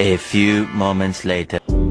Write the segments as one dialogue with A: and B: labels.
A: A few moments later.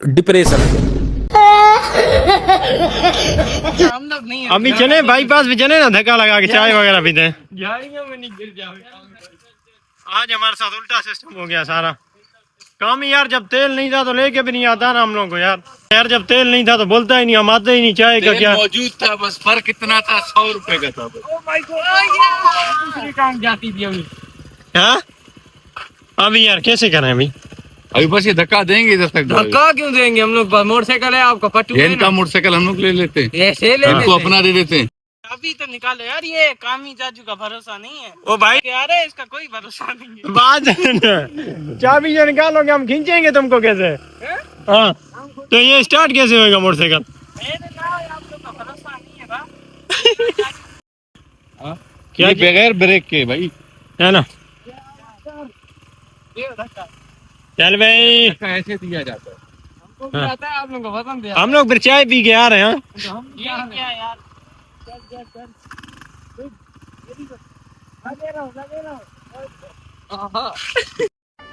B: Depression
C: हम लोग नहीं हैं।
D: अभी चले बाई पास भी चले ना, धक्का लगा के चाय वगैरह पीते हैं।
C: झाड़ियों में नहीं गिर जाओगे।
D: आज हमारे साथ उल्टा सिस्टम हो गया सारा काम ही यार। जब तेल नहीं था तो लेके भी नहीं आता ना हम लोग को यार जब तेल नहीं था तो बोलता ही नहीं, हम आते ही नहीं। चाय का
E: तेल
D: क्या
E: मौजूद था, बस फर्क इतना था 100 रुपए का था बस।
C: ओ माय गॉड, दूसरे काम जाती थी अभी।
D: हाँ अभी यार कैसे करें
E: अभी बस ये धक्का देंगे इधर तक।
C: धक्का क्यों देंगे, हम लोग मोटरसाइकिल है आपका पट्टू
E: ये
C: है
E: इनका
C: ना।
E: मोटरसाइकिल हम लोग ले लेते हैं,
C: ऐसे ले
E: इनको
C: लेते
E: अपना दे देते हैं।
C: अभी तो निकालो यार, ये कामी चाचू का भरोसा नहीं है।
D: ओ भाई
C: यार है, इसका कोई भरोसा नहीं है।
D: बात चाबी जो निकालोगे हम खींचेंगे तुमको कैसे? हाँ तो ये स्टार्ट कैसे होगा मोटरसाइकिल?
C: मेरे ना आप लोग का भरोसा नहीं है बा।
D: क्या
E: ये बगैर ब्रेक के भाई
D: है ना।
C: ये धक्का
D: चल भाई
E: ऐसे दिया जाता है।
C: हमको भी आता है, आप लोगों को पसंद है।
D: हम लोग फिर चाय पी के आ रहे हैं।
C: हम क्या यार, चल चल लगे रहो।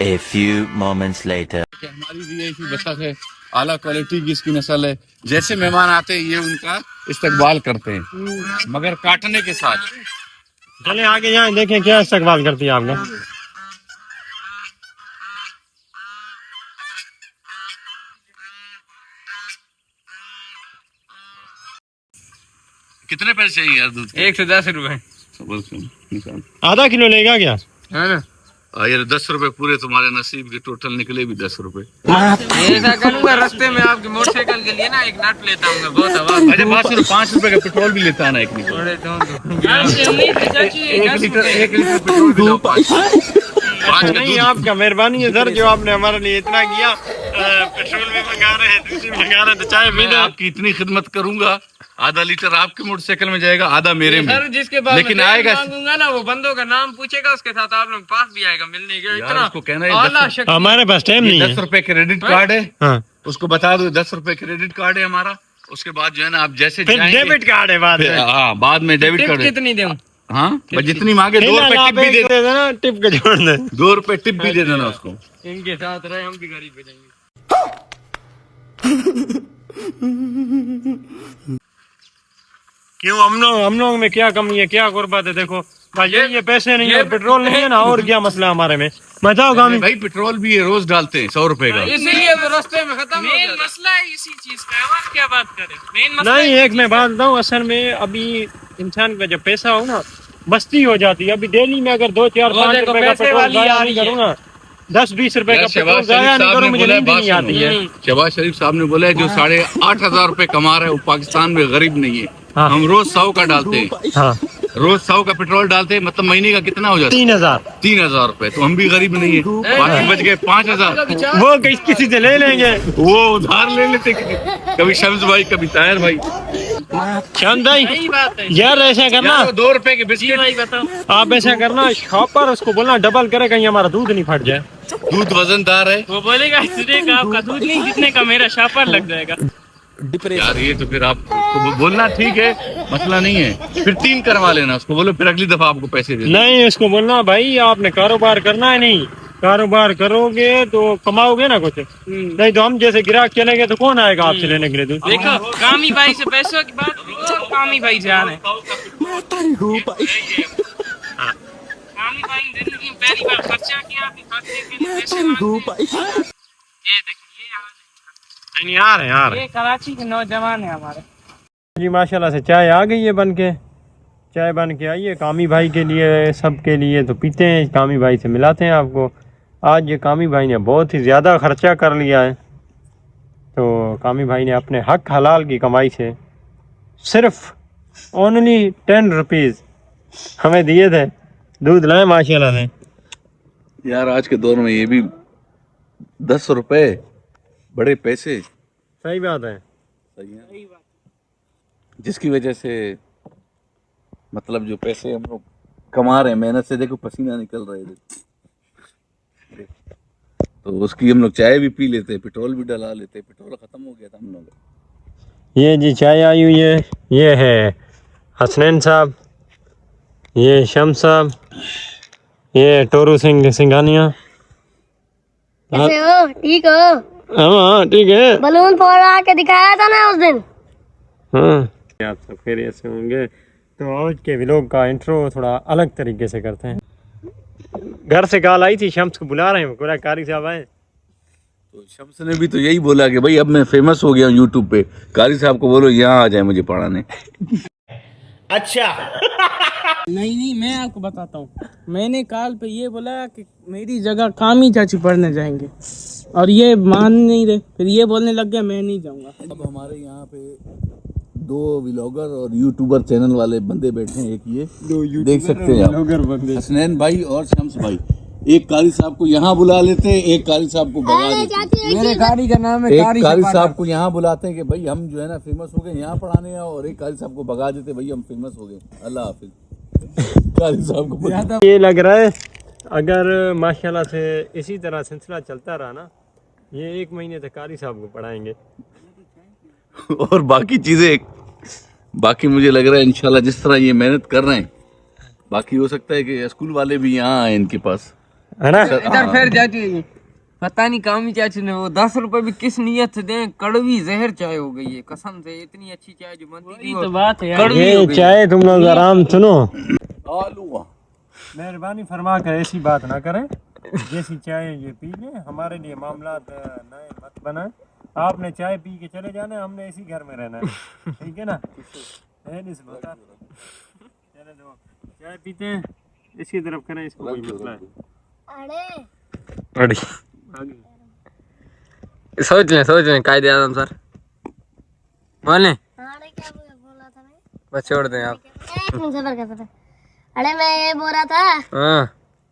A: A few moments later.
E: हमारी भी ऐसी बतख है, आला क्वालिटी की इसकी नस्ल है। जैसे मेहमान आते हैं ये उनका इस्तकबाल करते हैं, मगर काटने के साथ।
D: चले आगे जाएं, देखें क्या इस्तकबाल करती है आपने।
E: कितने पैसे चाहिए यार दूध के?
C: 110 रुपए
E: निकाल।
D: आधा किलो लेगा क्या?
C: है ना।
E: यार 10 रुपए पूरे तुम्हारे नसीब के, टोटल निकले भी 10 रुपए।
C: ऐसा करूंगा, रास्ते में आपकी मोटरसाइकिल के लिए ना एक नट लेता हूँ, बहुत हवा।
E: अरे 5 रुपए का पेट्रोल भी लेता है ना एक लीटर। एक लीटर पेट्रोल भी लो, 5 का
D: नहीं
E: दूध।
D: आपका मेहरबानी है सर, जो आपने हमारे लिए इतना किया। पेट्रोल भी मंगा रहे हैं, दूध भी मंगा रहे हैं, तो चाय
E: मैं
D: पी दे।
E: आपकी इतनी खिदमत करूंगा, आधा लीटर आपके मोटरसाइकिल में जाएगा, आधा मेरे में।
C: सर जिसके पास
E: लेकिन
C: मैं तेल
E: आएगा
C: मांगूंगा ना, वो बंदों का नाम पूछेगा, उसके साथ आप लोग पास भी आएगा मिलने के।
E: यार
C: इतना
E: उसको कहना है
C: आला
E: 10
C: शक्ति।
D: हमारे पास टाइम नहीं
E: 10
D: है।
E: रुपए क्रेडिट कार्ड है,
D: हाँ
E: उसको बता दो 10 रुपए क्रेडिट कार्ड है हमारा। उसके बाद जो है ना आप जैसे
D: फिर
E: जाएंगे,
D: डेबिट कार्ड है बाद में।
E: हाँ बाद में डेबिट
C: टिप
E: कार्ड है।
C: कितनी दूं?
E: हाँ बस जितनी मांगे 2 रुपए टिप भी दे
D: देना, टिप के जोड़ दे।
E: 2 रुपए टिप भी दे देना उसको।
C: इनके साथ रहे हम भी गरीब हो जाएंगे।
D: क्यों हम लोग में क्या कमी है, क्या गुर्बत है? देखो भाई ये पैसे नहीं है, पेट्रोल नहीं है ना, और क्या मसला हमारे में बताओ गामी।
E: भाई पेट्रोल भी ये रोज डालते हैं 100 रुपए का।
C: इसीलिए तो रास्ते में खत्म मेन मसला है इसी चीज का। और क्या बात करें, मेन मसला
D: नहीं एक मैं बात बताऊँ, असल में अभी इंसान का जब पैसा हो ना मस्ती हो जाती है। अभी डेली में अगर 2 4 5 रुपए का पेट्रोल जाया नहीं करूँगा, 10 20 रुपए का पेट्रोल जाया नहीं करूँ, मुझे नींद नहीं आती है।
E: शहबाज शरीफ साहब ने बोला है जो 8,500 रुपए कमा रहा है वो पाकिस्तान में गरीब नहीं है।
D: हाँ।
E: हम रोज 100 का डालते हैं,
D: हाँ
E: रोज 100 का पेट्रोल डालते हैं, मतलब महीने का कितना हो जाता है?
D: 3000।
E: 3000 रुपए। तो हम भी गरीब नहीं है, बाकी बच गए 5000।
D: वो किसी से ले लेंगे।
E: वो उधार ले लेते, कभी शम्स भाई कभी ताहिर भाई।
D: शान भाई
C: सही बात है।
D: यार ऐसा करना,
E: यार वो 2 रुपए के बिस्किट।
C: भाई बताओ,
D: आप ऐसा करना शॉपर उसको बोलना डबल करे, कहीं हमारा दूध नहीं फट जाए।
E: दूध वजनदार है
C: वो बोलेगा इतने का आपका दूध नहीं, जितने का मेरा शापर लग जाएगा।
B: डिप्रेशन
E: यार ये तो फिर आप तो बोलना ठीक है, मसला नहीं है, फिर 3 करवा लेना उसको, बोलो फिर अगली दफा आपको पैसे दे।
D: नहीं उसको बोलना भाई आपने कारोबार करना है, नहीं कारोबार करोगे तो कमाओगे ना कुछ, नहीं तो हम जैसे ग्राहक चलेंगे तो कौन आएगा आपसे लेने के लिए दूध?
C: देखो कामी भाई से पैसों की बात करो, कामी भाई से आ रहे हैं। कामी भाई ने जिंदगी में पहली बार खर्चा किया, अभी खर्चे के लिए पैसे मांगते हैं। ये देखिए ये हाल है।
D: नहीं आ रहे हैं।
C: ये कराची के नौजवान है हमारे।
D: जी माशाल्लाह से चाय आ गई है बन के, चाय बन के आई है कामी भाई के लिए, सब के लिए तो पीते हैं। कामी भाई से मिलाते हैं आपको। आज ये कामी भाई ने बहुत ही ज़्यादा खर्चा कर लिया है, तो कामी भाई ने अपने हक हलाल की कमाई से सिर्फ ओनली 10 रुपीज़ हमें दिए थे। दूध लाए माशाल्लाह से।
E: यार आज के दौर में ये भी 10 रुपए बड़े पैसे।
D: सही बात है।
E: सही है। जिसकी वजह से मतलब जो पैसे हम लोग कमा रहे हैं मेहनत से, देखो पसीना निकल रहा है, तो उसकी हम लोग चाय भी पी लेते, पेट्रोल भी डला लेते। पेट्रोल खत्म हो गया था हम लोग।
D: ये जी चाय आई हुई है, ये है हसनैन साहब, ये शम्स साहब, ये टोरू सिंह सिंघानिया,
F: कैसे हो? ठीक हो?
D: हाँ ठीक है।
F: बलून फोड़ के दिखाया था ना उस दिन।
D: हाँ आप सब खैरियत से होंगे। तो आज के व्लॉग का इंट्रो थोड़ा अलग तरीके से करते हैं। घर से कॉल आई थी, शम्स को बुला रहे हैं, बोला कारी साहब आए।
E: तो शम्स ने भी तो यही बोला कि भाई अब मैं फेमस हो गया हूँ यूट्यूब पे, कारी साहब को बोलो यहाँ आ जाए मुझे पढ़ाने।
C: नहीं मैं आपको बताता हूँ, मैंने कॉल पे ये बोला कि मेरी जगह कामी चाची पढ़ने जाएंगे और ये मान नहीं रहे, फिर ये बोलने लग गया मैं नहीं जाऊंगा।
E: अब हमारे यहाँ पे 2 व्लॉगर और यूट्यूबर चैनल वाले बंदे बैठे हैं, एक ये देख सकते हैं आप, हसनैन भाई और शम्स भाई। एक कारी साहब को यहाँ बुला लेते हैं, एक कारी साहब को भगा देते हैं।
C: मेरे कारी का नाम है
E: एक कारी साहब को यहाँ बुलाते हैं कि भाई हम जो है ना फेमस हो गए यहाँ पढ़ाने आओ, और एक कारी साहब को भगा देते भाई हम फेमस हो गए, अल्लाह हाफिज। कारी साहब को
D: ये लग रहा है अगर माशाल्लाह से इसी तरह सिलसिला चलता रहा ना, ये 1 महीने तक कारी साहब को पढ़ाएंगे।
E: और बाकी मुझे लग रहा है इंशाल्लाह जिस तरह ये मेहनत कर रहे हैं, बाकी हो सकता है कि स्कूल वाले भी यहाँ आए इनके पास,
D: है ना।
C: इधर फिर चाची पता नहीं कामी चाची ने वो 10 रुपए भी किस नीयत से दें, कड़वी जहर चाय हो गई है कसम से। इतनी अच्छी चाय जो बनती थी तो बात है यार,
D: ये चाय तुम लोग आराम सुनो,
E: आलू
D: मेहरबानी फरमा कर ऐसी बात ना करें, जैसी चाय ये पी लें, हमारे लिए मामला नए मत बनाए। आपने चाय पी के चले जाना है, हमने इसी घर में रहना है, ठीक है ना। नहीं बता चले दो चाय पीते हैं, इसी तरफ करें, इसको कोई मसला है।
F: अरे
C: सोच लें कायदे आजम सर बोले,
F: अरे क्या बोला था मैं?
C: बस छोड़ दें आप।
F: एक मिनट सबर कर सबर। अरे मैं ये बोल रहा था
C: हाँ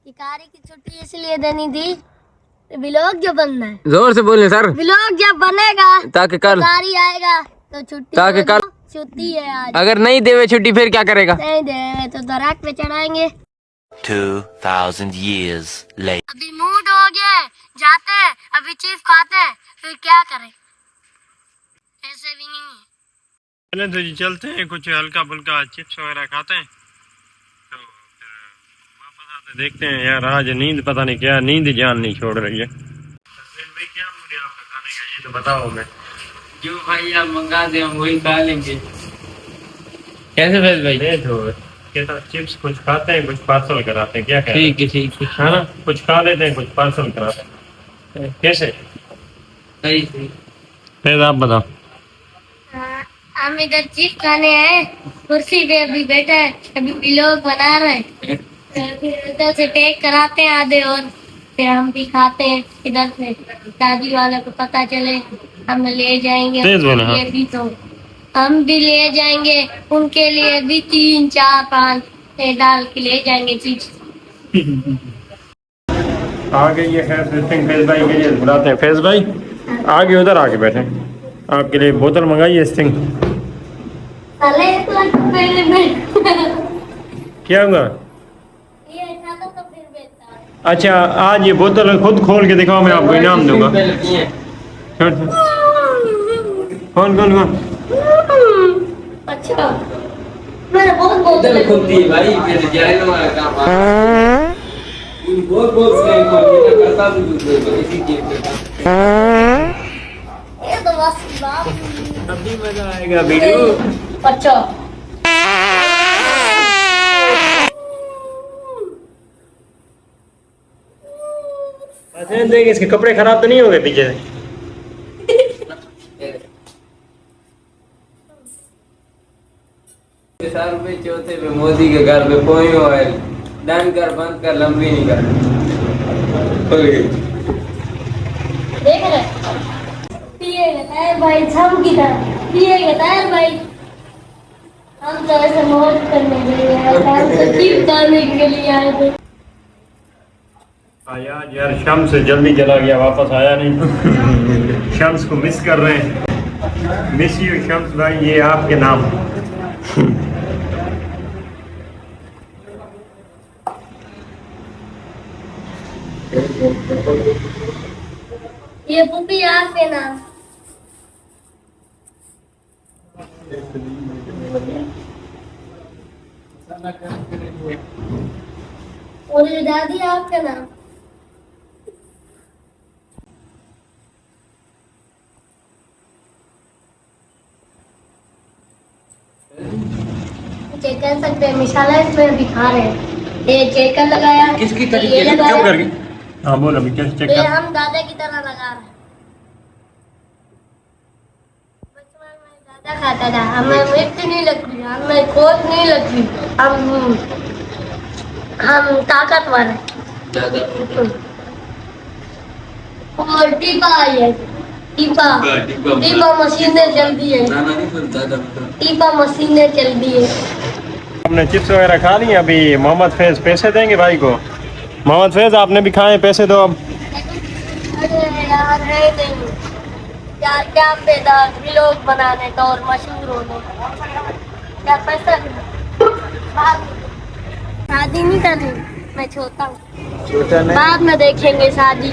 F: कि कारी की छुट्टी इसलिए देनी थी, व्लॉग जो बनना है,
C: जोर से बोले सर,
F: व्लॉग जब बनेगा
C: ताकि कल
F: कारी आएगा तो छुट्टी,
C: ताकि कल
F: छुट्टी है आज,
C: अगर नहीं देवे छुट्टी फिर क्या करेगा?
F: नहीं दे तो दराक पे चढ़ाएंगे।
A: 2000 years later.
F: अभी मूड हो गया, जाते हैं अभी चीफ खाते हैं, फिर क्या करें, ऐसे भी नहीं है।
D: चलें तो जी चलते हैं, कुछ हल्का फुल्का चिप्स वगैरह खाते हैं, तो फिर वापस आते देखते हैं। यार आज नींद पता नहीं क्या, नींद जान नहीं छोड़ रही है। भाई क्या मूड है आपका खाने का, ये तो बताओ। मैं
C: जो भाई आप मंगा दे हम वही खा लेंगे। कैसे फैज भाई?
D: तो कैसा चिप्स कुछ खाते हैं, कुछ पार्सल कराते हैं, क्या कहते हैं?
C: ठीक
D: है ना, कुछ खा लेते हैं, कुछ पार्सल कराते हैं, कैसे?
C: सही
D: फिर आप बताओ।
F: हम इधर चीफ खाने आए, कुर्सी पे अभी बैठा है, अभी व्लॉग बना रहे हैं, फिर उधर से टेक कराते हैं आधे, और फिर हम भी खाते हैं इधर से, दादी वाले को पता चले हम ले जाएंगे,
D: तेज बोलो, हाँ।
F: ये भी तो हम भी ले जाएंगे, उनके लिए भी 3 4 5 डाल के ले जाएंगे चीज।
D: आगे ये है फैज भाई के लिए बुलाते हैं। फैज भाई आगे उधर आके बैठे, आपके लिए बोतल मंगाई स्टिंग।
F: साले पहले
D: क्या हुआ?
F: ये था तो फिर बेचता।
D: अच्छा आज ये बोतल खुद खोल के दिखाओ, मैं आपको इनाम दूंगा। छोड़ कौन कौन कौन?
F: अच्छा मैंने बहुत
C: खुलती है भाई, मेरे जाने वाला काम है। बहुत से करता हूं इसी गेम पे।
F: ये तो बस बाप
D: अभी मजा आएगा वीडियो।
F: अच्छा
D: देंगे, इसके कपड़े खराब तो नहीं हो गए पीछे से?
C: ₹4 चौथे पे मोदी के घर पे पोयो ऑयल डन कर, बंद कर, लंबी नहीं कर।
F: देख रहे पिएगा टायर भाई, छम की तरह पिएगा टायर भाई। हम तो ऐसे मौज करने गए हैं, हम तो जीप डालने के लिए आए थे।
D: यार शम्स जल्दी चला गया, वापस आया नहीं। शम्स को मिस कर रहे हैं, मिस यू शम्स भाई, ये आपके नाम।
F: ये पुप्पी आपके नाम। और ये दादी आपका नाम। चेक कर सकते हैं, मिसाला इसमें दिखा रहे हैं। ये चेक कर लगाया, किसकी तरीके से क्यों करके?
D: हाँ बोल अभी कैसे चेक
F: ये
D: कर।
F: हम दादा की तरह लगा रहे हैं। बचपन में दादा खाता था, हमें मिर्च नहीं लगती, हमें खोट नहीं लगती, हम ताकतवर हैं। और टीपा आई है, टीपा मशीनें चलती है, टीपा मशीनें चलती है।
D: हमने चिप्स वगैरह खा ली। अभी मोहम्मद फैज पैसे देंगे भाई को। मोहम्मद फैज आपने भी खाए, पैसे दो अब।
F: अरे यार है नहीं, क्या क्या पैदा व्लॉग बनाने का और मशहूर होने का, क्या पैसा शादी नहीं करनी, मैं छोटा हूँ, बाद में देखेंगे शादी।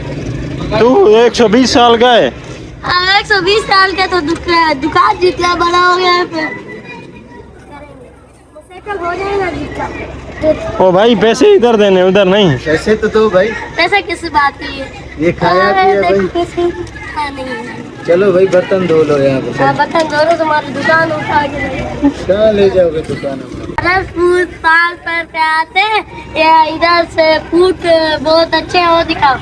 D: तू 120 साल का है।
F: 120 साल का तो दुकान जितना बड़ा हो गया है, फिर सेटल हो जाएगा जितना।
D: ओ भाई पैसे इधर देने, उधर नहीं।
E: ऐसे तो दो भाई,
F: पैसा किस बात की है?
E: ये खाया पिया भाई।
F: पैसे नहीं है।
E: चलो भाई बर्तन धो लो यहाँ पे।
F: हाँ, बता दो, तुम्हारी दुकान उठा के ले जाओ।
E: कहाँ ले जाओगे दुकान में?
F: अरे फूट पाल पर पे आते या इधर से फूट बहुत अच्छे हो, दिखाओ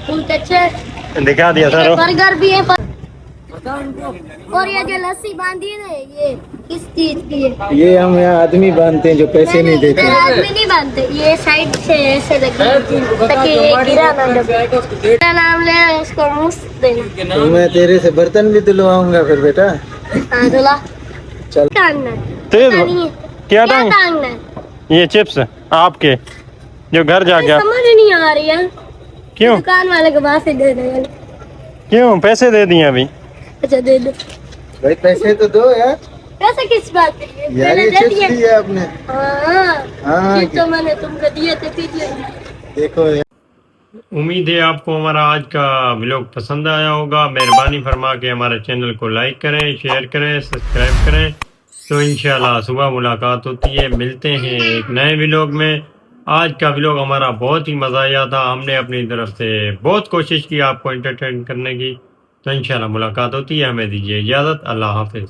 F: फूट अच्छे
D: दिखा दिया सर।
F: बर्गर भी है और ये जो लस्सी बांधी है ना, ये किस चीज की है?
E: ये हम यहाँ आदमी बांधते हैं जो पैसे नहीं देते।
F: आदमी नहीं बांधते, ये साइड से ऐसे लगी ताकि ये गिरा ना डब्बे। मेरा नाम ले उसको मुफ्त देना।
E: तो मैं तेरे से बर्तन भी धुलवाऊंगा फिर बेटा।
F: हाँ धुला।
E: चल।
F: टांगना
D: तेज
F: नहीं है।
D: क्या
F: क्या
D: टांग?
F: टांगना है?
D: ये चिप्स आपके जो घर जा गया।
F: समझ नहीं आ रही है।
D: क्यों
F: दुकान वाले को वहां से दे दे।
D: क्यों पैसे दे दिए अभी?
F: अच्छा दे दो।
E: भाई पैसे तो दो यार।
F: पैसे किस बात के लिए?
E: यार
F: मैंने
E: ये
F: दे
E: चिप्स
F: दिए।
E: दिए आपने।
F: हाँ, तो मैंने तुमको दिए थे, पीछे
E: देखो यार।
D: उम्मीद है आपको हमारा आज का व्लॉग पसंद आया होगा। मेहरबानी फरमा के हमारे चैनल को लाइक करें, शेयर करें, सब्सक्राइब करें। तो इंशाल्लाह सुबह मुलाकात होती है, मिलते हैं एक नए व्लॉग में। आज का व्लॉग हमारा बहुत ही मज़ा आया था, हमने अपनी तरफ से बहुत कोशिश की आपको एंटरटेन करने की। तो इंशाल्लाह मुलाकात होती है, हमें दीजिए इजाज़त। अल्लाह हाफिज़।